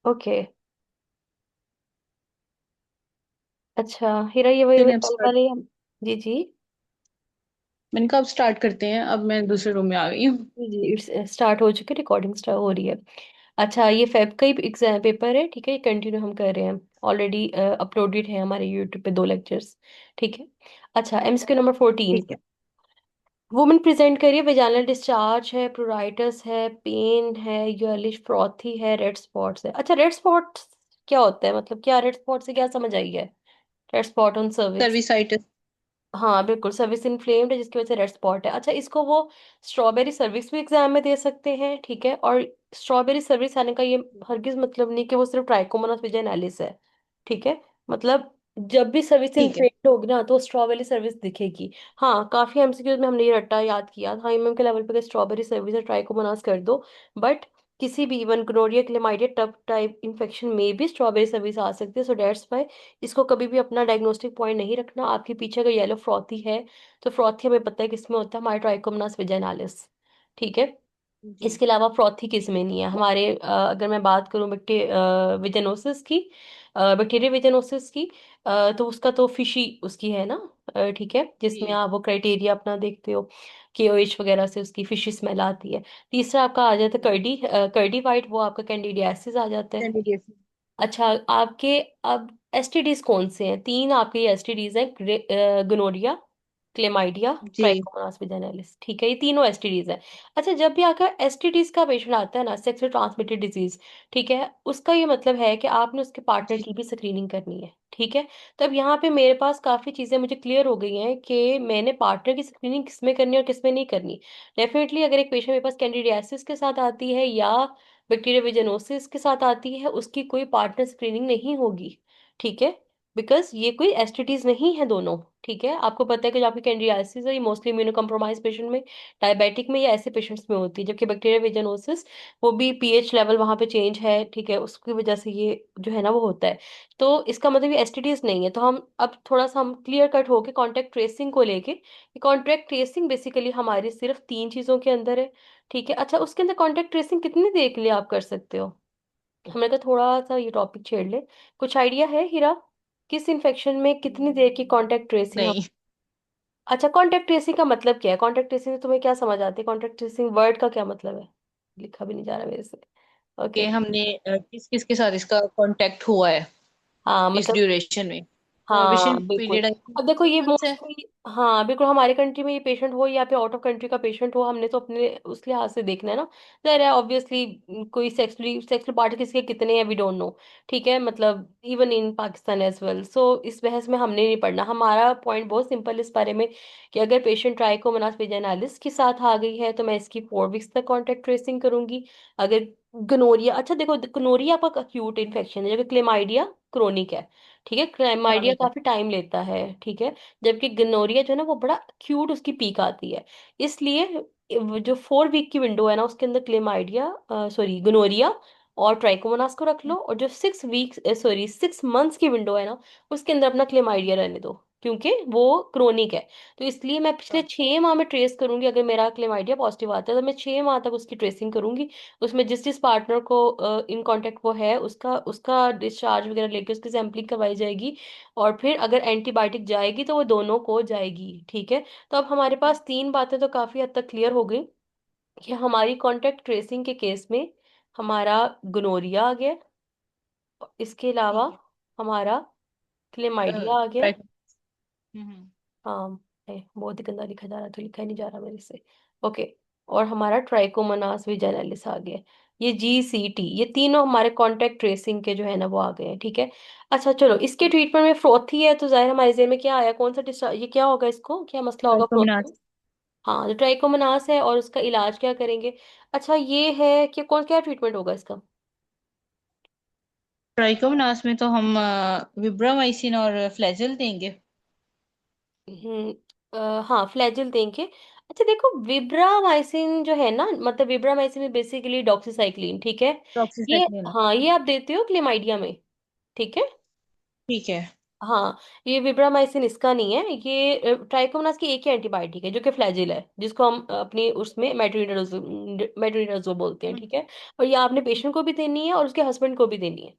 Okay. अच्छा हीरा, ये वही चलिए वही अब कल स्टार्ट। वाले जी जी। मैंने कहा अब स्टार्ट करते हैं, अब मैं दूसरे रूम में आ गई हूँ। जी जी स्टार्ट हो चुकी है, रिकॉर्डिंग स्टार्ट हो रही है। अच्छा, ये फेब का ही एग्जाम पेपर है, ठीक है, ये कंटिन्यू हम कर रहे हैं। ऑलरेडी अपलोडेड है हमारे यूट्यूब पे 2 लेक्चर्स। ठीक है। अच्छा, एमसीक्यू नंबर 14। ठीक है। वुमेन प्रेजेंट करिए, वेजाइनल डिस्चार्ज है, प्रूराइटस है, पेन है, गर्लिश फ्रॉथी है, रेड स्पॉट्स है। अच्छा, रेड स्पॉट्स क्या होता है, मतलब क्या रेड स्पॉट से क्या समझ आई है? Red spot on cervix. Cervicitis. हाँ बिल्कुल, सर्विस इन्फ्लेम्ड है जिसकी वजह से रेड स्पॉट है। अच्छा, इसको वो स्ट्रॉबेरी सर्विस भी एग्जाम में दे सकते हैं, ठीक है। और स्ट्रॉबेरी सर्विस आने का ये हरगिज मतलब नहीं कि वो सिर्फ ट्राइकोमोनास विजाइनालिस है, ठीक है। मतलब जब भी सर्विस ठीक है। इन्फ्लेम्ड होगी ना तो स्ट्रॉबेरी सर्विस दिखेगी। हाँ, काफी एमसीक्यूज में हमने ये रट्टा याद किया था एमएम के लेवल पे, स्ट्रॉबेरी सर्विस है ट्राइकोमोनास कर दो। बट किसी भी even Gloria chlamydia tough type infection में भी स्ट्रॉबेरी सर्विस आ सकती है, सो डेट्स वाई इसको कभी भी अपना डायग्नोस्टिक पॉइंट नहीं रखना। आपके पीछे अगर येलो फ्रॉथी है तो फ्रॉथी हमें पता है किसमें होता है, हमारे ट्राइकोमोनास विजाइनालिस, ठीक है। जी। इसके अलावा फ्रॉथी किस में नहीं है हमारे, अगर मैं बात करूं विजेनोसिस की, बैक्टीरिया विजेनोसिस की, तो उसका तो फिशी उसकी है ना, ठीक है, जिसमें जी। आप वो क्राइटेरिया अपना देखते हो, केओएच वगैरह से उसकी फिशी स्मेल आती है। तीसरा आपका आ जाता है कर्डी, कर्डी वाइट, वो आपका कैंडिडियासिस आ जाता है। कैंडिडेट। अच्छा, आपके अब एसटीडीज कौन से हैं? 3 आपके एसटीडीज हैं, गोनोरिया, क्लेमाइडिया, जी। ट्राइकोमोनास विजाइनालिस, ठीक है, ये तीनों एसटीडीज हैं। अच्छा, जब भी आपका एसटीडीज का पेशेंट आता है ना, सेक्सुअली ट्रांसमिटेड डिजीज, ठीक है, उसका ये मतलब है कि आपने उसके पार्टनर जी। की भी स्क्रीनिंग करनी है, ठीक है। तो अब यहाँ पे मेरे पास काफी चीजें मुझे क्लियर हो गई हैं कि मैंने पार्टनर की स्क्रीनिंग किसमें करनी है और किसमें नहीं करनी। डेफिनेटली अगर एक पेशेंट मेरे पास कैंडिडियासिस के साथ आती है या बैक्टीरिया विजनोसिस के साथ आती है, उसकी कोई पार्टनर स्क्रीनिंग नहीं होगी, ठीक है। बिकॉज ये कोई एसटीडीज नहीं है दोनों, ठीक है। आपको पता है कि जो आपकी कैंडिडियासिस है ये मोस्टली इम्यूनो कम्प्रोमाइज पेशेंट में, डायबिटिक में या ऐसे पेशेंट्स में होती है, जबकि बैक्टीरिया विजनोसिस वो भी पीएच लेवल वहां पे चेंज है, ठीक है, उसकी वजह से ये जो है ना वो होता है। तो इसका मतलब ये एसटीडीज नहीं है। तो हम अब थोड़ा सा हम क्लियर कट होके कॉन्टेक्ट ट्रेसिंग को लेके, कॉन्टेक्ट ट्रेसिंग बेसिकली हमारी सिर्फ 3 चीजों के अंदर है, ठीक है। अच्छा, उसके अंदर कॉन्टेक्ट ट्रेसिंग कितनी देर के लिए आप कर सकते हो? हमने कहा थोड़ा सा ये टॉपिक छेड़ ले। कुछ आइडिया है हीरा, किस इन्फेक्शन में कितनी देर की कॉन्टेक्ट ट्रेसिंग हम? नहीं। अच्छा, कॉन्टेक्ट ट्रेसिंग का मतलब क्या है? कॉन्टेक्ट ट्रेसिंग से तुम्हें क्या समझ आती है? कॉन्टेक्ट ट्रेसिंग वर्ड का क्या मतलब है? लिखा भी नहीं जा रहा मेरे से। कि ओके। हमने किस किस के साथ इसका कांटेक्ट हुआ है हाँ इस मतलब, ड्यूरेशन में। हाँ प्रोहिबिशन बिल्कुल। पीरियड अब देखो ये 6 मंथ्स है। मोस्टली, हाँ बिल्कुल, हमारे कंट्री में ये पेशेंट हो या फिर आउट ऑफ कंट्री का पेशेंट हो, हमने तो अपने उस लिहाज से देखना है ना। जर है ऑब्वियसली, कोई सेक्सुअल पार्ट किसके कितने हैं वी डोंट नो, ठीक है, मतलब even in Pakistan as well. So इस बहस में हमने नहीं पढ़ना। हमारा पॉइंट बहुत सिंपल इस बारे में कि अगर पेशेंट ट्राइकोमोनास विजाइनालिस के साथ आ गई है तो मैं इसकी 4 वीक्स तक कॉन्टेक्ट ट्रेसिंग करूंगी। अगर गनोरिया, अच्छा देखो, गनोरिया आपका अक्यूट इन्फेक्शन है, जबकि क्लेमाइडिया क्रोनिक है, ठीक है। क्लेमाइडिया क्रॉनिक है। काफी टाइम लेता है, ठीक है। जबकि गनोरिया जो है ना वो बड़ा क्यूट उसकी पीक आती है। इसलिए वो जो 4 वीक की विंडो है ना उसके अंदर क्लेमाइडिया, सॉरी गनोरिया और ट्राइकोमोनास को रख लो, और जो 6 वीक्स, सॉरी 6 मंथ्स की विंडो है ना उसके अंदर अपना क्लेमाइडिया रहने दो, क्योंकि वो क्रोनिक है। तो इसलिए मैं पिछले 6 माह में ट्रेस करूंगी। अगर मेरा क्लेमाइडिया पॉजिटिव आता है तो मैं 6 माह तक उसकी ट्रेसिंग करूंगी। उसमें जिस जिस पार्टनर को इन कांटेक्ट वो है उसका उसका डिस्चार्ज वगैरह लेके उसकी सैंपलिंग करवाई जाएगी। और फिर अगर एंटीबायोटिक जाएगी तो वो दोनों को जाएगी, ठीक है। तो अब हमारे पास 3 बातें तो काफी हद तक क्लियर हो गई कि हमारी कांटेक्ट ट्रेसिंग के केस में हमारा गोनोरिया आ गया, और इसके अलावा ठीक है। हमारा क्लेमाइडिया आ गया। ट्राइको। हम्म। हाँ, बहुत ही गंदा लिखा जा रहा है तो लिखा ही नहीं जा रहा मेरे से। ओके। और हमारा ट्राइकोमोनास विजाइनालिस आ गया। ये जीसीटी, ये तीनों हमारे कांटेक्ट ट्रेसिंग के जो है ना वो आ गए हैं, ठीक है। अच्छा चलो, इसके ट्रीटमेंट में फ्रोथी है तो जाहिर हमारे जेल में क्या आया, कौन सा डिस्चार्ज, ये क्या होगा, इसको क्या मसला होगा फ्रोथी में? ट्राइकोमोनास। हाँ, तो ट्राइकोमोनास है और उसका इलाज क्या करेंगे? अच्छा, ये है कि कौन क्या ट्रीटमेंट होगा इसका? ट्राइकोमोनास में तो हम विब्रामाइसिन और फ्लैजल देंगे। हम्म। हाँ, फ्लैजिल देंगे। अच्छा देखो, विब्रामाइसिन जो है ना, मतलब विब्रामाइसिन में बेसिकली डॉक्सीसाइक्लिन, ठीक है। ये, डॉक्सीसाइक्लिन। हाँ ये आप देते हो क्लेमाइडिया में, ठीक है। ठीक है। हाँ, ये विब्रामाइसिन इसका नहीं है, ये ट्राइकोमोनास की एक ही एंटीबायोटिक है जो कि फ्लैजिल है, जिसको हम अपनी उसमें मेट्रोनिडाजोल बोलते हैं, ठीक है। और ये आपने पेशेंट को भी देनी है और उसके हस्बैंड को भी देनी है।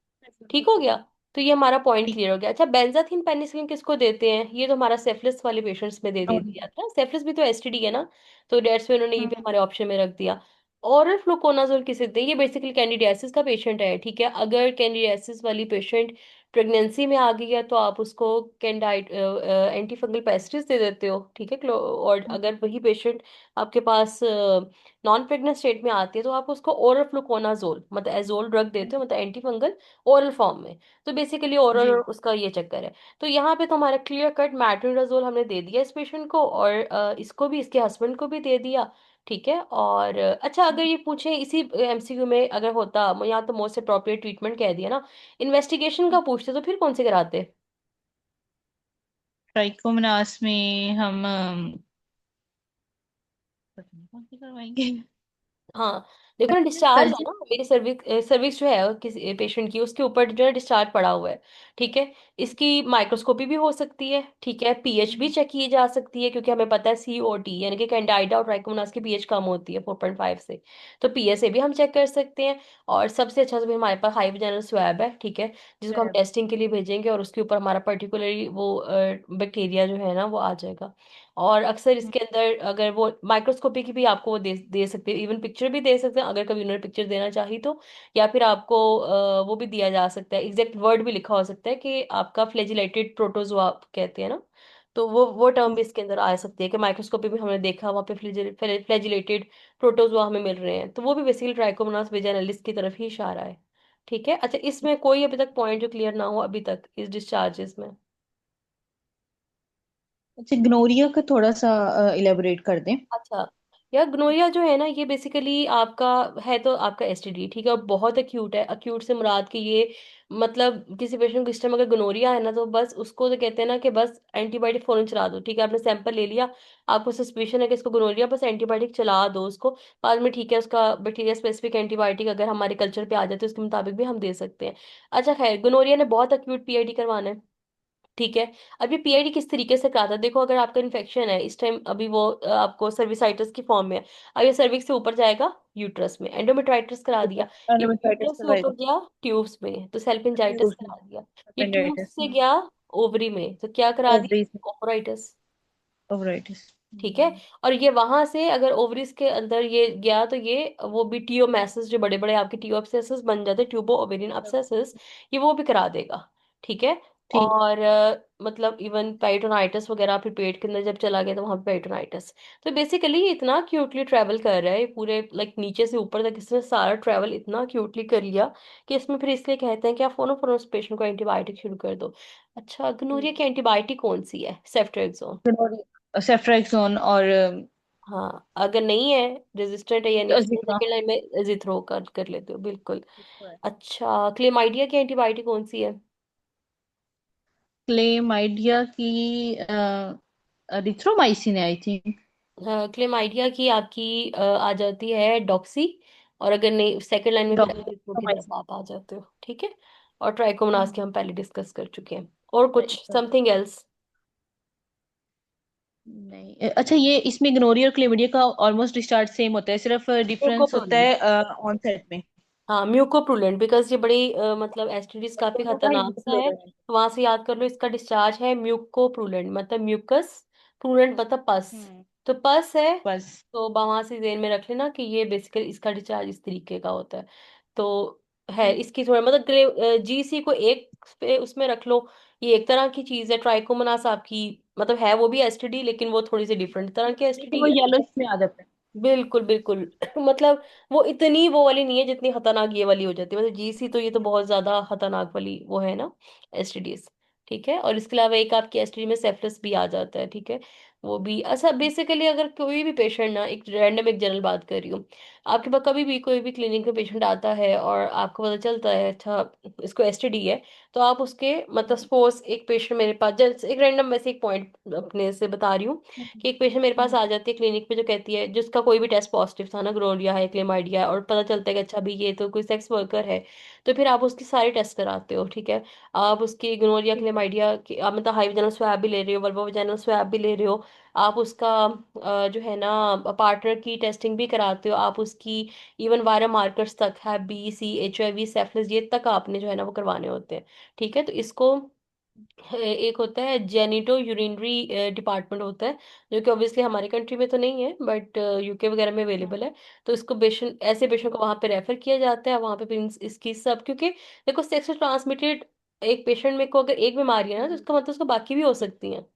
ठीक हो गया। तो ये हमारा पॉइंट ठीक। क्लियर हो गया। अच्छा, बेंजाथीन पेनिसिलिन किसको देते हैं? ये तो हमारा सेफलिस वाले पेशेंट्स में दे दे दिया था। सेफलिस भी तो एसटीडी है ना, तो डेट्स में उन्होंने ये भी हम्म। हमारे ऑप्शन में रख दिया। ओरल फ्लुकोनाजोल किसे देते हैं? ये बेसिकली कैंडिडियासिस का पेशेंट है, ठीक है। अगर कैंडिडियासिस वाली पेशेंट प्रेगनेंसी में आ गई है तो आप उसको कैंडाइड एंटी फंगल पेस्टिस दे देते हो, ठीक है। और अगर वही पेशेंट आपके पास नॉन प्रेग्नेंट स्टेट में आती है तो आप उसको ओरल फ्लुकोनाजोल मतलब एजोल ड्रग देते हो, मतलब एंटी फंगल ओरल फॉर्म में। तो बेसिकली ओरल जी। उसका ये चक्कर है। तो यहाँ पे तो हमारा क्लियर कट मैट्रोनिडाजोल हमने दे दिया इस पेशेंट को, और इसको भी, इसके हस्बैंड को भी दे दिया, ठीक है। और अच्छा, अगर ये पूछे इसी एमसीक्यू में अगर होता, यहाँ तो मोस्ट अप्रोप्रिएट ट्रीटमेंट कह दिया ना, इन्वेस्टिगेशन का पूछते तो फिर कौन से कराते? ट्राइकोमोनास में हम पता नहीं कौन सी करवाएंगे। हाँ, देखो ना, डिस्चार्ज है सर्जिक। ना, मेरी सर्विक्स सर्विक्स जो है किसी पेशेंट की, उसके ऊपर जो है डिस्चार्ज पड़ा हुआ है, ठीक है। इसकी माइक्रोस्कोपी भी हो सकती है, ठीक है। पीएच भी चेक की जा सकती है, क्योंकि हमें पता है सीओटी यानी कि कैंडाइडा और ट्राइकोमोनास की पीएच कम होती है 4.5 से। तो पीएच से भी हम चेक कर सकते हैं। और सबसे अच्छा तो हमारे पास हाई वैजिनल स्वैब है, ठीक है, जिसको हम टेस्टिंग के लिए भेजेंगे और उसके ऊपर हमारा पर्टिकुलरली वो बैक्टीरिया जो है ना वो आ जाएगा। और अक्सर इसके अंदर अगर वो माइक्रोस्कोपी की भी आपको वो दे सकते हैं, इवन पिक्चर भी दे सकते हैं अगर कभी उन्होंने पिक्चर देना चाही तो। या फिर आपको वो भी दिया जा सकता है, एग्जैक्ट वर्ड भी लिखा हो सकता है कि आपका फ्लैजिलेटेड प्रोटोजोआ कहते हैं ना, तो वो टर्म भी इसके अंदर आ सकती है कि माइक्रोस्कोपी में हमने देखा वहाँ पे फ्लैजिलेटेड प्रोटोजोआ हमें मिल रहे हैं, तो वो भी बेसिकली ट्राइकोमोनास वेजाइनलिस की तरफ ही इशारा है, ठीक है। अच्छा, इसमें कोई अभी तक पॉइंट जो क्लियर ना हो अभी तक इस डिस्चार्जेस में? अच्छा, ग्नोरिया का थोड़ा सा इलेबोरेट कर दें। अच्छा, यार ग्नोरिया जो है ना, ये बेसिकली आपका है तो आपका एसटीडी, ठीक है, और बहुत एक्यूट है। एक्यूट से मुराद कि ये मतलब किसी पेशेंट को इस टाइम अगर ग्नोरिया है ना, तो बस उसको तो कहते हैं ना कि बस एंटीबायोटिक फौरन चला दो, ठीक है। आपने सैंपल ले लिया, आपको सस्पिशन है कि इसको ग्नोरिया, बस एंटीबायोटिक चला दो उसको। बाद में ठीक है, उसका बैक्टीरिया स्पेसिफिक एंटीबायोटिक अगर हमारे कल्चर पे आ जाते हैं उसके मुताबिक भी हम दे सकते हैं। अच्छा खैर, ग्नोरिया ने बहुत एक्यूट पीआईडी करवाना है, ठीक है। अब ये पीआईडी किस तरीके से कराता है? देखो, अगर आपका इन्फेक्शन है इस टाइम, अभी वो आपको सर्विसाइटिस की फॉर्म में है, अब ये सर्विक्स से ऊपर जाएगा यूट्रस में, एंडोमेट्राइटिस करा दिया। ये एंडोमेट्राइटिस यूट्रस से ऊपर करवाएगा। गया ट्यूब्स में तो सेल्फिंजाइटिस ट्यूब्स में करा दिया। ये ट्यूब्स अपेंडाइटिस। से गया ओवरी में तो क्या करा दिया? ओवरीज में कोपोराइटिस, ओवराइटिस। ठीक है। और ये वहां से अगर ओवरीज के अंदर ये गया तो ये वो भी टीओमेसिस, जो बड़े बड़े आपके टीओ एब्सेसिस बन जाते हैं, ट्यूबो ओवेरियन एब्सेसिस, ये वो भी करा देगा, ठीक है। ठीक। और मतलब इवन पेरिटोनाइटिस वगैरह फिर पेट के अंदर जब चला गया तो वहां पे पेरिटोनाइटिस। तो बेसिकली ये इतना क्यूटली ट्रैवल कर रहा है, ये पूरे लाइक नीचे से ऊपर तक इसने सारा ट्रैवल इतना क्यूटली कर लिया कि इसमें फिर इसलिए कहते हैं कि आप फोनो फोनो उस पेशेंट को एंटीबायोटिक शुरू कर दो। अच्छा, गनोरिया की एंटीबायोटिक कौन सी है? सेफ्ट्रिक्सोन। सेफ्ट्राक्सोन और हाँ, अगर नहीं है, रेजिस्टेंट है यानी कि अजीथ्रोमाइसिन। सेकेंड लाइन में एजिथ्रो कर लेते हो, बिल्कुल। अच्छा, क्लेमाइडिया की एंटीबायोटिक कौन सी है? क्लेमाइडिया की एरिथ्रोमाइसिन है आई थिंक। क्लेमाइडिया की आपकी आ जाती है डॉक्सी। और अगर नहीं, सेकेंड लाइन में फिर एजिथ्रो की तरफ डॉक्टरमाइसिन। आप आ जाते हो, ठीक है। और ट्राइकोमोनास के हम पहले डिस्कस कर चुके हैं। और कुछ समथिंग एल्स? नहीं, अच्छा, ये इसमें ग्नोरिया और क्लेमिडिया का ऑलमोस्ट डिस्चार्ज सेम होता है, सिर्फ डिफरेंस होता म्यूकोप्रोलेंट। है ऑनसेट में। हाँ, म्यूकोप्रूलेंट, बिकॉज ये बड़ी मतलब एस्टिडीज काफी दोनों का खतरनाक सा यूजफुल है, होता है। तो वहां से याद कर लो, इसका डिस्चार्ज है म्यूकोप्रूलेंट, मतलब म्यूकस, प्रूलेंट मतलब पस। हम्म। तो पस है, बस। तो वहां से ध्यान में रख लेना कि ये बेसिकली इसका डिस्चार्ज इस तरीके का होता है। तो है ठीक। इसकी थोड़ा मतलब जीसी को एक उसमें रख लो। ये एक तरह की चीज है, ट्राइकोमोनास आपकी मतलब है वो भी एसटीडी, लेकिन वो थोड़ी सी डिफरेंट तरह की लेकिन एसटीडी वो है। येलो इसमें आ जाता है। बिल्कुल बिल्कुल मतलब वो इतनी वो वाली नहीं है जितनी खतरनाक ये वाली हो जाती है, मतलब जीसी तो ये तो बहुत ज्यादा खतरनाक वाली वो है ना, एसटीडीज, ठीक है। और इसके अलावा एक आपकी एसटीडी में सेफ्लिस भी आ जाता है, ठीक है। वो भी अच्छा, बेसिकली अगर कोई भी पेशेंट ना, एक रैंडम एक जनरल बात कर रही हूँ, आपके पास कभी भी कोई भी क्लिनिक में पेशेंट आता है और आपको पता चलता है अच्छा इसको एसटीडी है, तो आप उसके मतलब सपोज एक पेशेंट मेरे पास, जस्ट एक रैंडम वैसे एक पॉइंट अपने से बता रही हूँ कि एक पेशेंट मेरे पास आ जाती है क्लिनिक पे जो कहती है, जिसका कोई भी टेस्ट पॉजिटिव था ना, गोnorrhea है, क्लेमाइडिया है, और पता चलता है कि अच्छा भी ये तो कोई सेक्स वर्कर है, तो फिर आप उसकी सारी टेस्ट कराते हो, ठीक है। आप उसकी गोnorrhea ठीक है। क्लेमाइडिया की आप मतलब हाई वजाइनल स्वैब भी ले रहे हो, वल्वा वजाइनल स्वैब भी ले रहे हो, आप उसका जो है ना पार्टनर की टेस्टिंग भी कराते हो, आप उसकी इवन वायरल मार्कर्स तक है, B C H I V syphilis, ये तक आपने जो है ना वो करवाने होते हैं, ठीक है। तो इसको एक होता है जेनिटो यूरिनरी डिपार्टमेंट होता है, जो कि ऑब्वियसली हमारे कंट्री में तो नहीं है बट यूके वगैरह में अवेलेबल है। तो इसको पेशेंट, ऐसे पेशेंट को वहां पे रेफर किया जाता है, वहां पे फिर इसकी सब, क्योंकि देखो सेक्स ट्रांसमिटेड एक पेशेंट में को अगर एक बीमारी है ना, तो इसका मतलब उसको बाकी भी हो सकती हैं,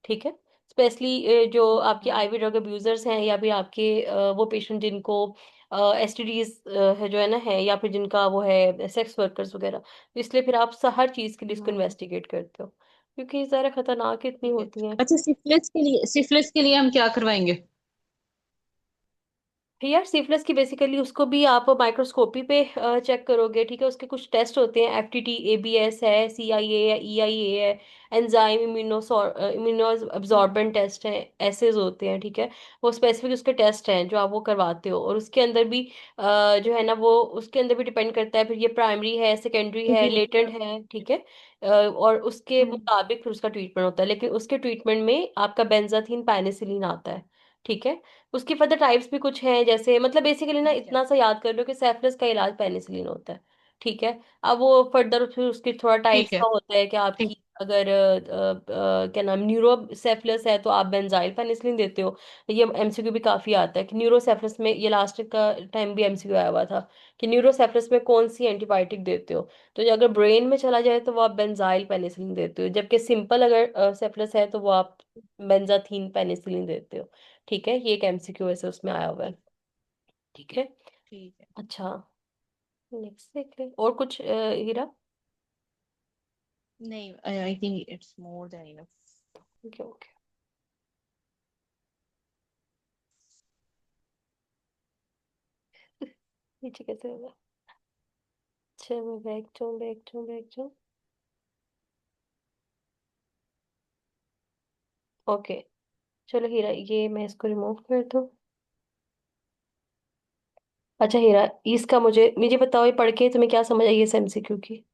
ठीक है। स्पेशली जो आपके आईवी ड्रग अब्यूजर्स हैं, या फिर आपके वो पेशेंट जिनको एसटीडीज है जो है ना है, या फिर जिनका वो है सेक्स वर्कर्स वगैरह, तो इसलिए फिर आप हर चीज के लिए इसको इन्वेस्टिगेट करते हो, क्योंकि ये ज़रा खतरनाक इतनी ठीक है। होती हैं। अच्छा, सिफिलिस के लिए हम क्या करवाएंगे? यार सिफिलिस की बेसिकली उसको भी आप माइक्रोस्कोपी पे चेक करोगे, ठीक है। उसके कुछ टेस्ट होते हैं, एफटीटी एबीएस है, सीआईए है, ईआईए है, एंजाइम इम्यूनो एब्जॉर्बेंट टेस्ट है, एसेज होते हैं, ठीक है। वो स्पेसिफिक उसके टेस्ट हैं जो आप वो करवाते हो, और उसके अंदर भी जो है ना वो उसके अंदर भी डिपेंड करता है फिर ये प्राइमरी है, सेकेंडरी है, लेटेंट है, ठीक है। और उसके मुताबिक फिर उसका ट्रीटमेंट होता है, लेकिन उसके ट्रीटमेंट में आपका बेंजाथीन पेनिसिलिन आता है, ठीक है। उसकी फर्दर टाइप्स भी कुछ हैं, जैसे मतलब बेसिकली ना ठीक है। इतना सा याद कर लो कि सेफलिस का इलाज पेनिसिलिन होता है, ठीक है। अब वो फर्दर फिर उसकी थोड़ा टाइप्स ठीक का है। होता है कि ठीक। आपकी अगर क्या नाम न्यूरोसेफलस है तो आप बेंजाइल पेनिसिलिन देते हो। ये एमसीक्यू भी काफी आता है कि न्यूरोसेफलस में, ये लास्ट का टाइम भी एमसीक्यू आया हुआ था कि न्यूरोसेफलस में कौन सी एंटीबायोटिक देते हो, तो ये अगर ब्रेन में चला जाए तो वो आप बेंजाइल पेनिसिलिन देते हो, जबकि सिंपल अगर सेफलस है तो वो आप बेंजाथीन पेनिसिलिन देते हो, ठीक है। ये एक एमसीक्यू ऐसे उसमें आया हुआ है, ठीक। ठीक है। ठीक है। अच्छा, नेक्स्ट देख ले और कुछ हीरा। नहीं, I think it's more than enough. Okay okay, नीचे कैसे होगा। अच्छा मैं बैक जाऊँ। ओके, चलो हीरा ये मैं इसको रिमूव कर दूँ। अच्छा हीरा, इसका मुझे मुझे बताओ, ये पढ़ के तुम्हें क्या समझ आई इस एमसीक्यू की।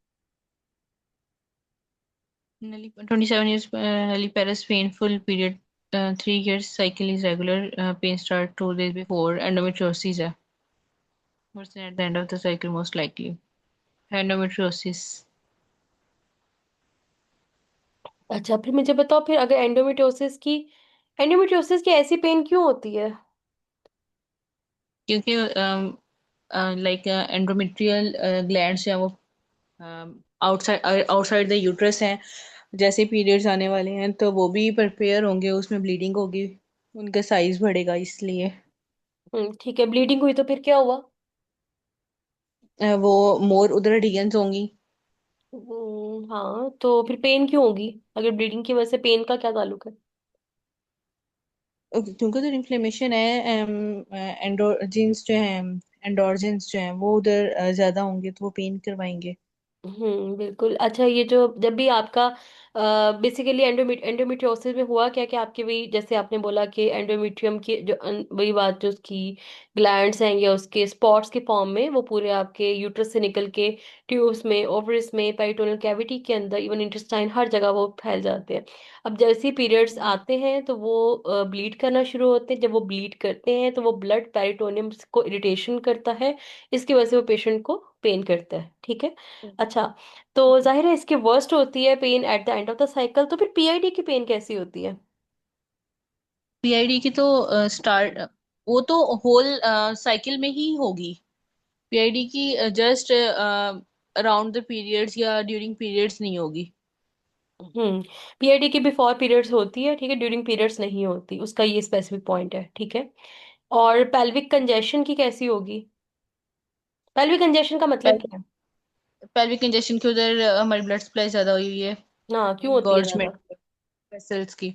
Nelly, 27 years, Nelly Paris painful period, 3 years cycle is regular, pain start 2 days before endometriosis है, worsen at the end of the cycle most likely, endometriosis। अच्छा फिर मुझे बताओ, फिर अगर एंडोमेट्रियोसिस की ऐसी पेन क्यों होती है। क्योंकि लाइक एंडोमेट्रियल ग्लैंड्स हैं वो आउटसाइड आउटसाइड द यूट्रस हैं। जैसे पीरियड्स आने वाले हैं तो वो भी प्रिपेयर होंगे, उसमें ब्लीडिंग होगी, उनका साइज बढ़ेगा इसलिए। ठीक है, ब्लीडिंग हुई तो फिर क्या हुआ। वो मोर उधर रीजन्स होंगी। हाँ तो फिर पेन क्यों होगी, अगर ब्लीडिंग की वजह से पेन का क्या ताल्लुक है। क्योंकि उधर इन्फ्लेमेशन है, एंडोजिन्स जो हैं, एंडोर्जिन्स जो हैं वो उधर ज्यादा होंगे तो वो पेन करवाएंगे। बिल्कुल। अच्छा ये जो जब भी आपका बेसिकली एंडोमेट्रियोसिस में हुआ क्या, कि आपकी वही जैसे आपने बोला कि एंडोमेट्रियम की जो वही बात, जो उसकी ग्लैंड्स हैं या उसके स्पॉट्स के फॉर्म में वो पूरे आपके यूट्रस से निकल के ट्यूब्स में, ओवरिस में, पेरिटोनल कैविटी के अंदर, इवन इंटेस्टाइन, हर जगह वो फैल जाते हैं। अब जैसे पीरियड्स आते हैं तो वो ब्लीड करना शुरू होते हैं, जब वो ब्लीड करते हैं तो वो ब्लड पेरिटोनियम को इरिटेशन करता है, इसकी वजह से वो पेशेंट को पेन करता है, ठीक है। अच्छा, तो जाहिर है इसकी वर्स्ट होती है pen at the end of the cycle, तो फिर पीआईडी की पेन कैसी होती है। पीआईडी की तो स्टार्ट, वो तो होल साइकिल में ही होगी। पीआईडी की जस्ट अराउंड द पीरियड्स या ड्यूरिंग पीरियड्स नहीं होगी। पीआईडी की बिफोर पीरियड्स होती है, ठीक है, ड्यूरिंग पीरियड्स नहीं होती, उसका ये स्पेसिफिक पॉइंट है, ठीक है। और पेल्विक कंजेशन की कैसी होगी, पेल्विक कंजेशन का मतलब क्या है। पेल्विक कंजेशन के उधर हमारी ब्लड सप्लाई ज्यादा हुई हुई है, हाँ क्यों होती है इंगॉर्जमेंट ज्यादा। वेसल्स की।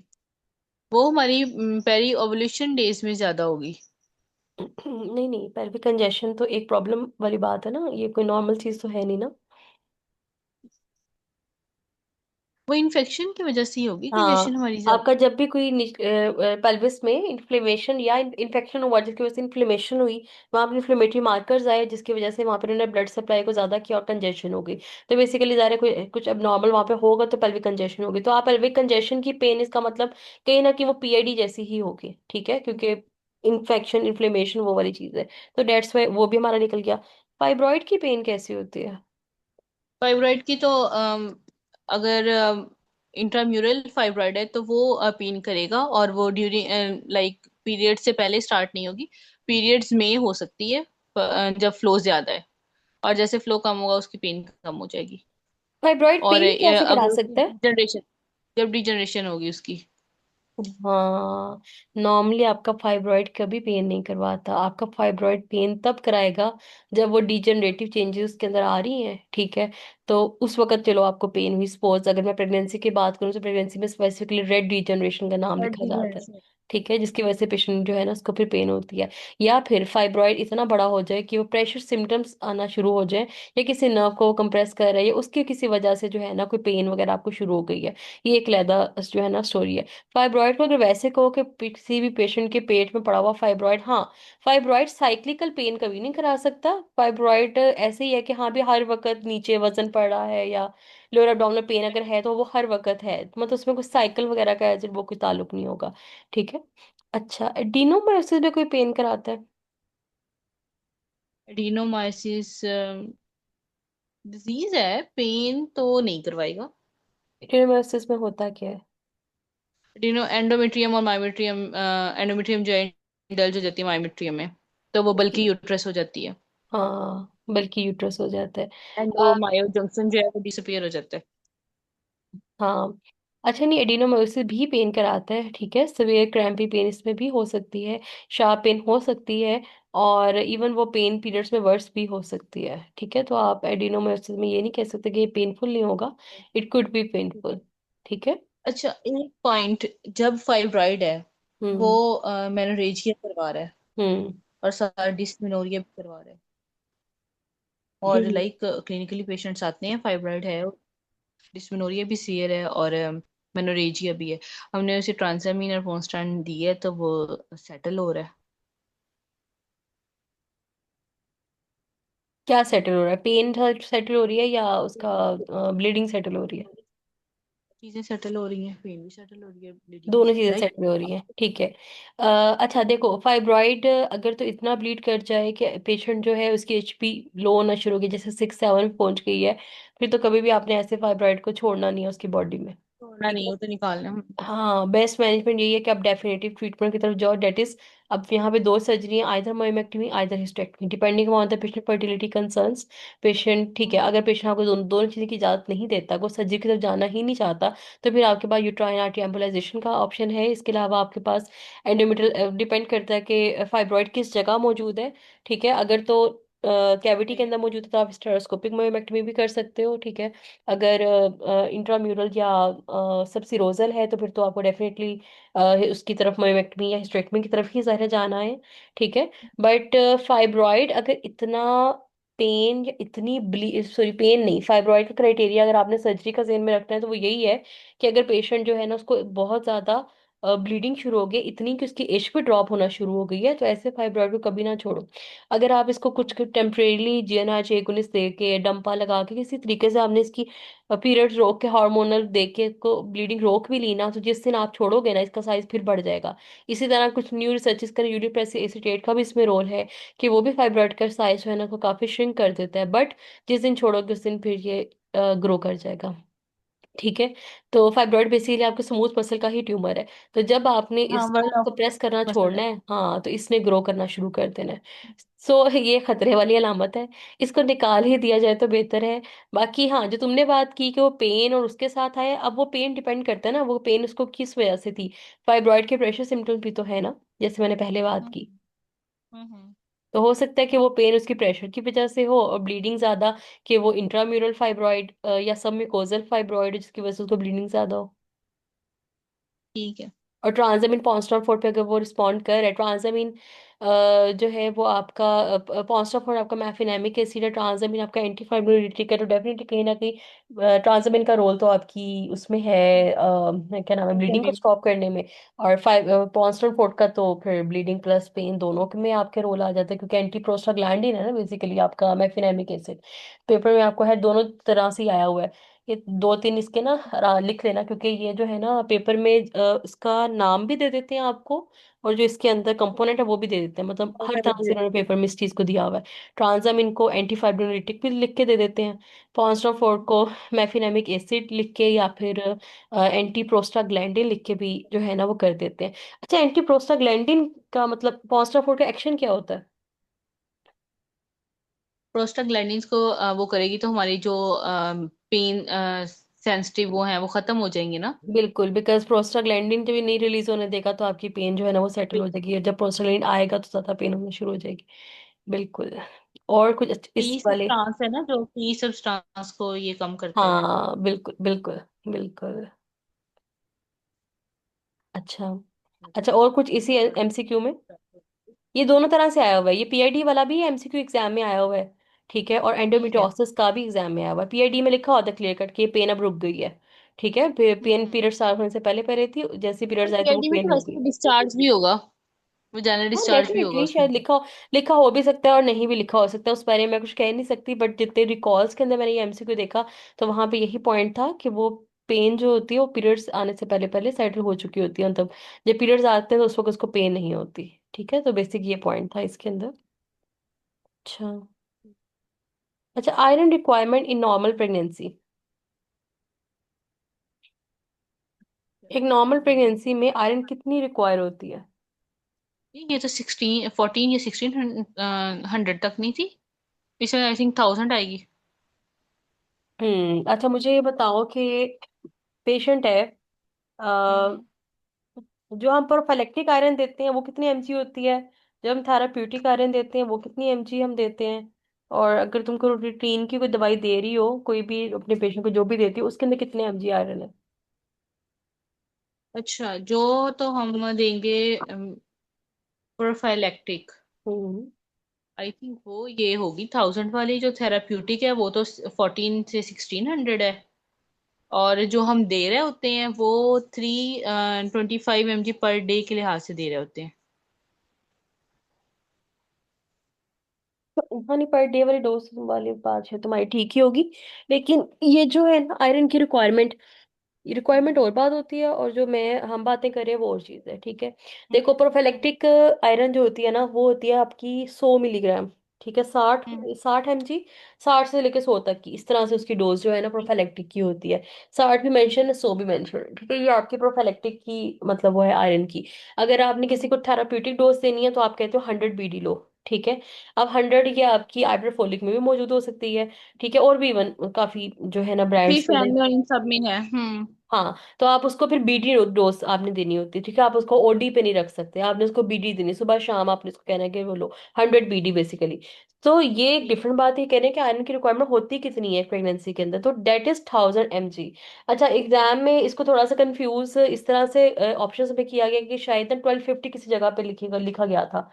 वो हमारी पेरी ओवुलेशन डेज में ज्यादा होगी। नहीं नहीं, पेल्विक कंजेशन तो एक प्रॉब्लम वाली बात है ना, ये कोई नॉर्मल चीज तो है नहीं ना। वो इन्फेक्शन की वजह से ही होगी कंजेशन हाँ, हमारी आपका ज्यादा। जब भी कोई पेल्विस में इन्फ्लेमेशन या इन्फेक्शन हुआ जिसकी वजह से इन्फ्लेमेशन हुई, वहां पर इन्फ्लेमेटरी मार्कर्स आए जिसकी वजह से वहां पर उन्होंने ब्लड सप्लाई को ज्यादा किया और कंजेशन हो गई। तो बेसिकली ज़ाहिर है कोई कुछ अब नॉर्मल वहां पे होगा तो पेल्विक कंजेशन होगी। तो आप पेल्विक कंजेशन की पेन, इसका मतलब कहीं ना कहीं वो पीआईडी जैसी ही होगी, ठीक है, क्योंकि इन्फेक्शन इन्फ्लेमेशन वो वाली चीज है। तो डेट्स वाई वो भी हमारा निकल गया। फाइब्रॉइड की पेन कैसी होती है? फाइब्रॉइड की तो अगर इंट्राम्यूरल फाइब्रॉइड है तो वो पेन करेगा, और वो ड्यूरिंग लाइक पीरियड से पहले स्टार्ट नहीं होगी। पीरियड्स में हो सकती है, जब फ्लो ज्यादा है, और जैसे फ्लो कम होगा उसकी पेन कम हो जाएगी। फाइब्रॉइड और पेन कैसे करा अगर उसकी सकता है? डिजनरेशन, जब डिजनरेशन होगी उसकी। हाँ, नॉर्मली आपका फाइब्रॉइड कभी पेन नहीं करवाता। आपका फाइब्रॉइड पेन तब कराएगा जब वो डिजनरेटिव चेंजेस उसके अंदर आ रही हैं, ठीक है। तो उस वक्त चलो आपको पेन हुई। सपोज अगर मैं प्रेगनेंसी की बात करूँ तो प्रेगनेंसी में स्पेसिफिकली रेड डिजनरेशन का नाम लिखा जाता है, डिजनरेशन। ठीक है, जिसकी वजह से पेशेंट जो है ना उसको फिर पेन होती है। या फिर फाइब्रॉइड इतना बड़ा हो जाए कि वो प्रेशर सिम्टम्स आना शुरू हो जाए, या किसी नर्व को कंप्रेस कर रहा है, या उसकी किसी वजह से जो है ना कोई पेन वगैरह आपको शुरू हो गई है। ये एक लैदा जो है ना स्टोरी है। फाइब्रॉइड को अगर वैसे कहो कि किसी भी पेशेंट के पेट में पड़ा हुआ फाइब्रॉइड, हाँ, फाइब्रॉइड साइक्लिकल पेन कभी नहीं करा सकता। फाइब्रॉइड ऐसे ही है कि हाँ भी हर वक्त नीचे वजन पड़ रहा है या लोअर एब्डोमिनल पेन अगर है तो वो हर वक्त है, मतलब उसमें कुछ साइकिल वगैरह का ऐसे वो कोई ताल्लुक नहीं होगा, ठीक है। अच्छा, एडिनोमायोसिस में कोई पेन कराता है? एडिनोमाइसिस डिजीज है, पेन तो नहीं करवाएगा। एडिनोमायोसिस में होता क्या है? एडिनो एंडोमेट्रियम और माइमेट्रियम, एंडोमेट्रियम जो है इंडल्ज हो जाती है माइमेट्रियम में, तो वो बल्कि यूट्रस हो जाती है। हाँ, बल्कि यूट्रस हो जाता है। एंडोमायो जंक्शन जो है वो डिसअपियर हो जाता है। हाँ। अच्छा, नहीं, एडिनोमायोसिस भी पेन कराता है, ठीक है। सिवियर क्रैम्पी पेन इसमें भी हो सकती है, शार्प पेन हो सकती है, और इवन वो पेन पीरियड्स में वर्स भी हो सकती है, ठीक है। तो आप एडिनोमायोसिस में ये नहीं कह सकते कि ये पेनफुल नहीं होगा, इट कुड बी ठीक है। पेनफुल, ठीक है। अच्छा, एक पॉइंट, जब फाइब्रॉइड है वो हम्म। मेनोरेजिया करवा रहा है, हम्म। और सारा डिस्मेनोरिया भी करवा रहा है, और हम्म। लाइक क्लिनिकली पेशेंट्स आते हैं, फाइब्रॉइड है, डिस्मेनोरिया भी सीवियर है, और मेनोरेजिया भी है। हमने उसे ट्रांसएमीन और पोस्टान दी है तो वो सेटल हो रहा है। क्या सेटल हो रहा है? पेन सेटल हो रही है या उसका ब्लीडिंग सेटल हो रही है? चीजें सेटल हो रही हैं, पेन भी सेटल हो रही है, ब्लीडिंग दोनों भी, चीजें राइट। सेट में हो रही हैं, ठीक है। अच्छा देखो, फाइब्रॉइड अगर तो इतना ब्लीड कर जाए कि पेशेंट जो है उसकी एचपी लो होना शुरू हो गई, जैसे 6-7 पहुंच गई है, फिर तो कभी भी आपने ऐसे फाइब्रॉइड को छोड़ना नहीं है उसकी बॉडी में, छोड़ना ठीक नहीं है। हो तो निकालना। हाँ, बेस्ट मैनेजमेंट यही है कि आप डेफिनेटिव ट्रीटमेंट की तरफ जाओ, डेट इज अब यहाँ पे दो सर्जरी है, either myomectomy either hysterectomy, depending on the patient fertility concerns. Patient, ठीक है, हम्म। अगर पेशेंट आपको दोनों दोनों चीज़ों की इजाजत नहीं देता, वो सर्जरी की तरफ जाना ही नहीं चाहता, तो फिर आपके पास यूट्राइन आर्टरी एम्बोलाइजेशन का ऑप्शन है। इसके अलावा आपके पास एंडोमेट्रियल, डिपेंड करता है कि फाइब्रॉइड किस जगह मौजूद है, ठीक है। अगर तो कैविटी के अंदर मौजूद है तो आप स्टेरोस्कोपिक मायोमेक्टमी भी कर सकते हो, ठीक है। अगर इंट्राम्यूरल या सबसिरोजल है तो फिर तो आपको डेफिनेटली उसकी तरफ मायोमेक्टमी या हिस्टेरेक्टमी की तरफ ही ज़ाहिर जाना है, ठीक है। बट फाइब्रॉइड अगर इतना पेन या इतनी सॉरी, पेन नहीं, फाइब्रॉइड का क्राइटेरिया अगर आपने सर्जरी का ज़हन में रखना है तो वो यही है कि अगर पेशेंट जो है ना उसको बहुत ज़्यादा ब्लीडिंग शुरू हो गई, इतनी कि उसकी एच पे ड्रॉप होना शुरू हो गई है, तो ऐसे फाइब्रॉइड को कभी ना छोड़ो। अगर आप इसको कुछ टेम्परेली जीएनआरएच एगोनिस्ट दे के, डंपा लगा के, किसी तरीके से आपने इसकी पीरियड्स रोक के, हार्मोनल दे के को ब्लीडिंग रोक भी ली ना, तो जिस दिन आप छोड़ोगे ना इसका साइज फिर बढ़ जाएगा। इसी तरह कुछ न्यू रिसर्चेस करें, यूरिक एसिटेट का भी इसमें रोल है कि वो भी फाइब्रॉइड का साइज जो है ना को काफी श्रिंक कर देता है, बट जिस दिन छोड़ोगे उस दिन फिर ये ग्रो कर जाएगा, ठीक है। तो फाइब्रॉइड बेसिकली आपके स्मूथ मसल का ही ट्यूमर है। तो जब आपने हाँ, इसको वर्ड ऑफ प्रेस करना मसल छोड़ना है। है, हाँ, तो इसने ग्रो करना शुरू कर देना है। सो ये खतरे वाली अलामत है, इसको निकाल ही दिया जाए तो बेहतर है। बाकी हाँ, जो तुमने बात की कि वो पेन और उसके साथ आया, अब वो पेन डिपेंड करता है ना वो पेन उसको किस वजह से थी। फाइब्रॉइड के प्रेशर सिम्टम्स भी तो है ना, जैसे मैंने पहले बात की। हम्म। हम्म। तो हो सकता है कि वो पेन उसकी प्रेशर की वजह से हो और ब्लीडिंग ज्यादा, कि वो इंट्राम्यूरल फाइब्रॉइड या सबम्यूकोजल फाइब्रॉइड जिसकी वजह से उसको ब्लीडिंग ज्यादा हो। ठीक है। और ट्रांजामिन पॉन्स्टॉन पे अगर वो रिस्पॉन्ड कर रहा है, ट्रांजामिन जो है वो आपका पॉन्स्टॉन आपका मैफिनेमिक एसिड है, ट्रांजामिन आपका एंटी फाइब्रोलिटिक है, तो डेफिनेटली कहीं ना कहीं ट्रांजामिन का रोल तो आपकी उसमें है, क्या नाम है, ब्लीडिंग को इंटरमीडिएट। स्टॉप करने में। और फाइव पॉन्स्टॉन का तो फिर ब्लीडिंग प्लस पेन दोनों में आपके रोल आ जाता है, क्योंकि एंटी प्रोस्टाग्लैंडिन है ना बेसिकली आपका मैफिनेमिक एसिड। पेपर में आपको है दोनों तरह से ही आया हुआ है। ये दो तीन इसके ना लिख लेना, क्योंकि ये जो है ना पेपर में इसका नाम भी दे देते हैं आपको, और जो इसके अंदर कंपोनेंट है वो भी दे देते हैं, मतलब हर तरह से इन्होंने पेपर में इस चीज को दिया हुआ है। ट्रांजामिन को एंटी फाइब्रोलिटिक भी लिख के दे देते हैं, पॉन्स्टोफोर्ड को मैफिनेमिक एसिड लिख के, या फिर एंटी प्रोस्टाग्लैंडिन लिख के भी जो है ना वो कर देते हैं। अच्छा, एंटी प्रोस्टाग्लैंडिन का मतलब पॉन्स्टोफोर्ड का एक्शन क्या होता है? प्रोस्टाग्लैंडिन्स को वो करेगी तो हमारी जो पेन सेंसिटिव वो है वो खत्म हो जाएंगे ना। बिल्कुल, बिकॉज प्रोस्टाग्लैंडिन जब ये नहीं रिलीज होने देगा तो आपकी पेन जो है ना वो सेटल हो जाएगी, और जब प्रोस्टाग्लैंडिन आएगा तो ज्यादा पेन होना शुरू हो जाएगी। बिल्कुल। और कुछ इस पी वाले? सब्सटेंस है ना, जो पी सब्सटेंस को ये कम करता है। हाँ बिल्कुल बिल्कुल बिल्कुल। अच्छा। अच्छा, और कुछ इसी एमसीक्यू में? ये दोनों तरह से आया हुआ है, ये पीआईडी वाला भी एमसीक्यू एग्जाम में आया हुआ है। ठीक है, और ठीक है। एंडोमेट्रियोसिस का भी एग्जाम में आया हुआ है। पीआईडी में लिखा होता है क्लियर कट कि ये पेन अब रुक गई है। ठीक है, पेन हम्म। पीरियड स्टार्ट होने से पहले पह रही थी, जैसे और पीरियड्स आए तो वो पीआईडी में पेन तो रुक वैसे गई। भी डिस्चार्ज भी होगा, वो जनरल हाँ डिस्चार्ज भी होगा डेफिनेटली, उसमें। शायद लिखा लिखा हो भी सकता है और नहीं भी लिखा हो सकता है, उस बारे में मैं कुछ कह नहीं सकती, बट जितने रिकॉर्ड्स के अंदर मैंने ये एमसीक्यू देखा तो वहां पे यही पॉइंट था कि वो पेन जो होती है वो पीरियड्स आने से पहले पहले सेटल हो चुकी होती है, मतलब जब पीरियड्स आते हैं तो उस वक्त उसको पेन नहीं होती। ठीक है, तो बेसिक ये पॉइंट था इसके अंदर। अच्छा। अच्छा, iron requirement in normal pregnancy. एक नॉर्मल प्रेगनेंसी में आयरन कितनी रिक्वायर होती है? ये तो 14 या 1600 तक नहीं थी, इसमें आई थिंक 1000 आएगी। अच्छा, मुझे ये बताओ कि पेशेंट है, हम्म। जो हम प्रोफाइलेक्टिक आयरन देते हैं वो कितनी एमजी होती है, जब हम थेराप्यूटिक आयरन देते हैं वो कितनी एमजी हम देते हैं, और अगर तुमको रूटीन की कोई दवाई दे रही हो, कोई भी अपने पेशेंट को जो भी देती हो, उसके अंदर कितने एमजी आयरन है? अच्छा, जो तो हम देंगे प्रोफाइलैक्टिक, हम्म। आई थिंक वो ये होगी 1000 वाली। जो थेराप्यूटिक है वो तो 14 से 1600 है। और जो हम दे रहे होते हैं वो 325 mg पर डे के लिहाज से दे रहे होते हैं। तो हाँ, नहीं, पर डे वाली डोज वाली बात है तुम्हारी ठीक ही होगी, लेकिन ये जो है ना आयरन की रिक्वायरमेंट, रिक्वायरमेंट और बात होती है, और जो मैं हम बातें कर रहे हैं वो और चीज़ है। ठीक है, देखो हम्म। प्रोफेलेक्टिक आयरन जो होती है ना वो होती है आपकी 100 मिलीग्राम। ठीक है, 60 हम्म। 60 mg, 60 से लेकर 100 तक की, इस तरह से उसकी डोज जो है ना प्रोफेलेक्टिक की होती है। 60 भी मेंशन है, 100 भी मेंशन है। ठीक है, ये आपकी प्रोफेलेक्टिक की मतलब वो है आयरन की। अगर आपने किसी को थेराप्यूटिक डोज देनी है तो आप कहते हो 100 BD लो। ठीक है, अब 100 ये आपकी आइब्रोफोलिक में भी मौजूद हो सकती है। ठीक है, और भी इवन काफी जो है ना फ्री ब्रांड्स में। फैन में इन सब में है। हम्म। हाँ, तो आप उसको फिर बीडी डोज आपने देनी होती है। ठीक है, आप उसको ओडी पे नहीं रख सकते, आपने उसको बीडी देनी है। सुबह शाम आपने उसको कहना है कि वो लो 100 BD बेसिकली। तो ये एक ठीक। डिफरेंट बात है, कह रहे हैं कि आयरन की रिक्वायरमेंट होती कितनी है प्रेगनेंसी के अंदर, तो डेट इज 1000 mg। अच्छा, एग्जाम में इसको थोड़ा सा कंफ्यूज इस तरह से ऑप्शन में किया गया कि शायद ना 1250 किसी जगह पे लिखेगा लिखा गया था,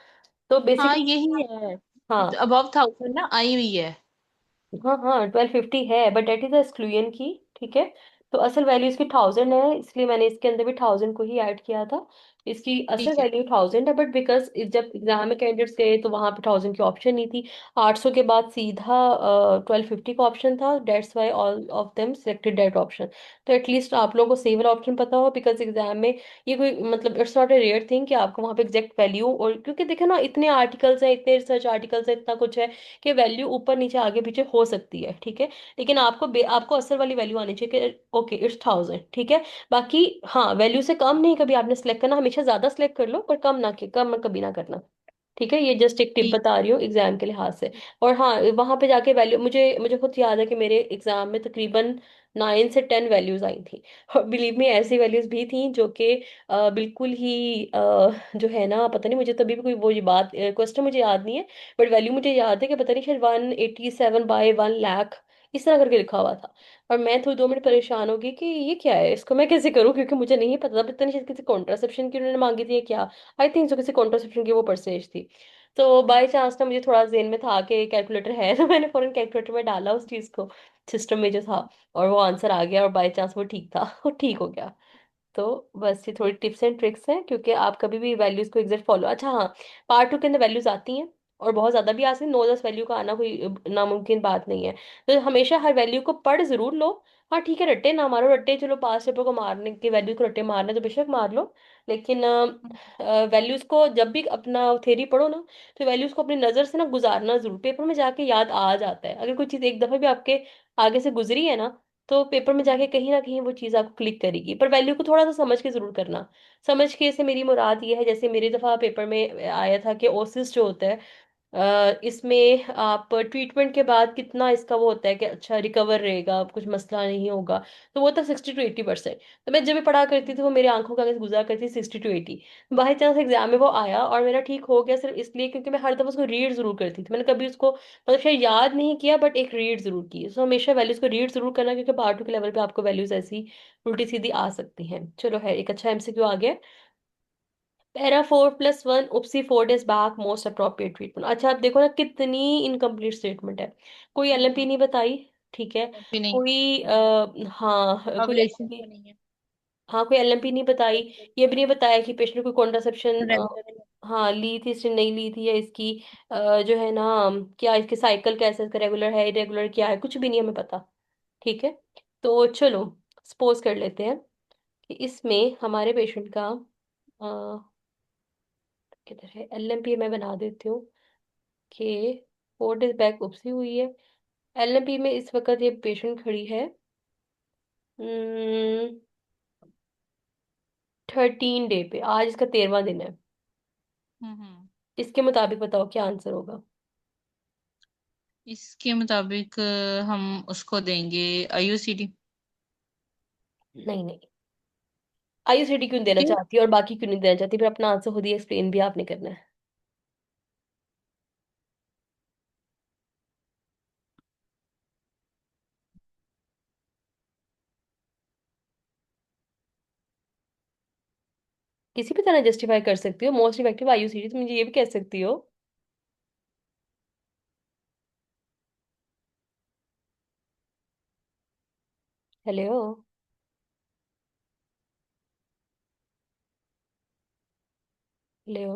तो हाँ बेसिकली। यही है, हाँ अबव 1000 ना आई हुई है। हाँ हाँ, 1250 है, बट डेट इज एक्सक्लूजन की। ठीक है, तो असल वैल्यू इसकी 1000 है, इसलिए मैंने इसके अंदर भी 1000 को ही ऐड किया था। इसकी असल ठीक है। वैल्यू 1000 है, बट बिकॉज जब एग्जाम में कैंडिडेट्स गए तो वहां पे 1000 की ऑप्शन नहीं थी। 800 के बाद सीधा 1250 का ऑप्शन था, that's why all of them selected that option. तो एटलीस्ट आप लोगों को सही वाला ऑप्शन पता हो, बिकॉज एग्जाम में ये कोई मतलब it's not a rare thing कि आपको वहां पे एग्जैक्ट वैल्यू, और क्योंकि देखो ना इतने आर्टिकल्स हैं, इतने रिसर्च आर्टिकल्स हैं, इतना कुछ है कि वैल्यू ऊपर नीचे आगे पीछे हो सकती है। ठीक है, लेकिन आपको आपको असल वाली वैल्यू आनी चाहिए कि ओके इट्स 1000। ठीक है, बाकी हाँ वैल्यू से कम नहीं कभी आपने सेलेक्ट करना, हमेशा ज्यादा सेलेक्ट कर लो पर कम ना के कम कभी ना करना। ठीक है, ये जस्ट एक टिप ठीक। बता रही हूँ एग्जाम के लिहाज से। और हाँ, वहां पे जाके वैल्यू मुझे मुझे खुद याद है कि मेरे एग्जाम में तकरीबन 9 से 10 वैल्यूज आई थी। और बिलीव मी ऐसी वैल्यूज भी थी जो कि बिल्कुल ही जो है ना, पता नहीं मुझे तभी भी कोई वो ये बात क्वेश्चन मुझे याद नहीं है, बट वैल्यू मुझे याद है कि पता नहीं शायद 187/1 लाख इस तरह करके लिखा हुआ था। और मैं थोड़ी 2 मिनट परेशान हो गई कि ये क्या है, इसको मैं कैसे करूँ, क्योंकि मुझे नहीं पता था, पता नहीं शायद किसी कॉन्ट्रासेप्शन की उन्होंने मांगी थी या क्या। आई थिंक जो किसी कॉन्ट्रासेप्शन की वो परसेंटेज थी। तो बाय चांस ना मुझे थोड़ा जेन में था कि कैलकुलेटर है तो मैंने फौरन कैलकुलेटर में डाला उस चीज को, सिस्टम में जो था, और वो आंसर आ गया, और बाय चांस वो ठीक था वो ठीक हो गया। तो बस ये थोड़ी टिप्स एंड ट्रिक्स हैं, क्योंकि आप कभी भी वैल्यूज को एग्जैक्ट फॉलो, अच्छा हाँ, पार्ट 2 के अंदर वैल्यूज आती हैं, और बहुत ज्यादा भी आ सकती है, 9-10 वैल्यू का आना कोई नामुमकिन बात नहीं है। तो हमेशा हर वैल्यू को पढ़ जरूर लो। हाँ ठीक है, रट्टे ना मारो, रट्टे चलो पास पेपर को मारने के वैल्यू को रट्टे मारने तो बेशक मार लो, लेकिन वैल्यूज को जब भी अपना थ्योरी पढ़ो ना, तो वैल्यूज को अपनी नजर से ना गुजारना जरूर, पेपर में जाके याद आ जाता है। अगर कोई चीज एक दफा भी आपके आगे से गुजरी है ना, तो पेपर में जाके कहीं ना कहीं वो चीज आपको क्लिक करेगी। पर वैल्यू को थोड़ा सा समझ के जरूर करना। समझ के से मेरी मुराद ये है, जैसे मेरे दफा पेपर में आया था कि ओसिस जो होता है, इसमें आप ट्रीटमेंट के बाद कितना इसका वो होता है कि अच्छा रिकवर रहेगा, कुछ मसला नहीं होगा। तो वो था 60 to 80%। तो मैं जब भी पढ़ा करती थी वो मेरी आंखों के आगे से गुजरा करती थी 60 to 80। बाई चांस एग्जाम में वो आया और मेरा ठीक हो गया, सिर्फ इसलिए क्योंकि मैं हर दफा उसको रीड जरूर करती थी। मैंने कभी उसको मतलब शायद याद नहीं किया, बट एक रीड जरूर की। तो हमेशा वैल्यूज को रीड जरूर करना, क्योंकि पार्ट 2 के लेवल पे आपको वैल्यूज ऐसी उल्टी सीधी आ सकती हैं। चलो है, एक अच्छा एमसीक्यू आ गया। Para 4+1 उपसी 4 days back most appropriate treatment. अच्छा आप देखो ना कितनी इनकम्प्लीट स्टेटमेंट है। कोई एलएमपी नहीं बताई, ठीक है। भी नहीं। कोई हाँ कोई ऑवुलेशन एलएमपी, तो नहीं है। हाँ कोई एलएमपी नहीं बताई। ये भी नहीं बताया कि पेशेंट ने कोई कॉन्ट्रासेप्शन रेगुलर। हाँ ली थी, इसने नहीं ली थी, या इसकी जो है ना क्या इसके साइकिल कैसे, इसका रेगुलर है इरेगुलर क्या है, कुछ भी नहीं हमें पता। ठीक है। तो चलो सपोज कर लेते हैं कि इसमें हमारे पेशेंट का किधर है, एलएमपी मैं बना देती हूँ कि 4 days बैक उपसी हुई है। एलएमपी में इस वक्त ये पेशेंट खड़ी है 13 डे पे, आज इसका 13वां दिन है। हम्म। इसके मुताबिक बताओ क्या आंसर होगा। इसके मुताबिक हम उसको देंगे आईयूसीडी। नहीं नहीं, आईयूसीडी क्यों देना क्यों? चाहती है और बाकी क्यों नहीं देना चाहती, फिर अपना आंसर खुद ही एक्सप्लेन भी आपने करना है। किसी भी तरह जस्टिफाई कर सकती हो, मोस्ट इफेक्टिव आईयूसीडी, तुम मुझे ये भी कह सकती हो। Hello, hello.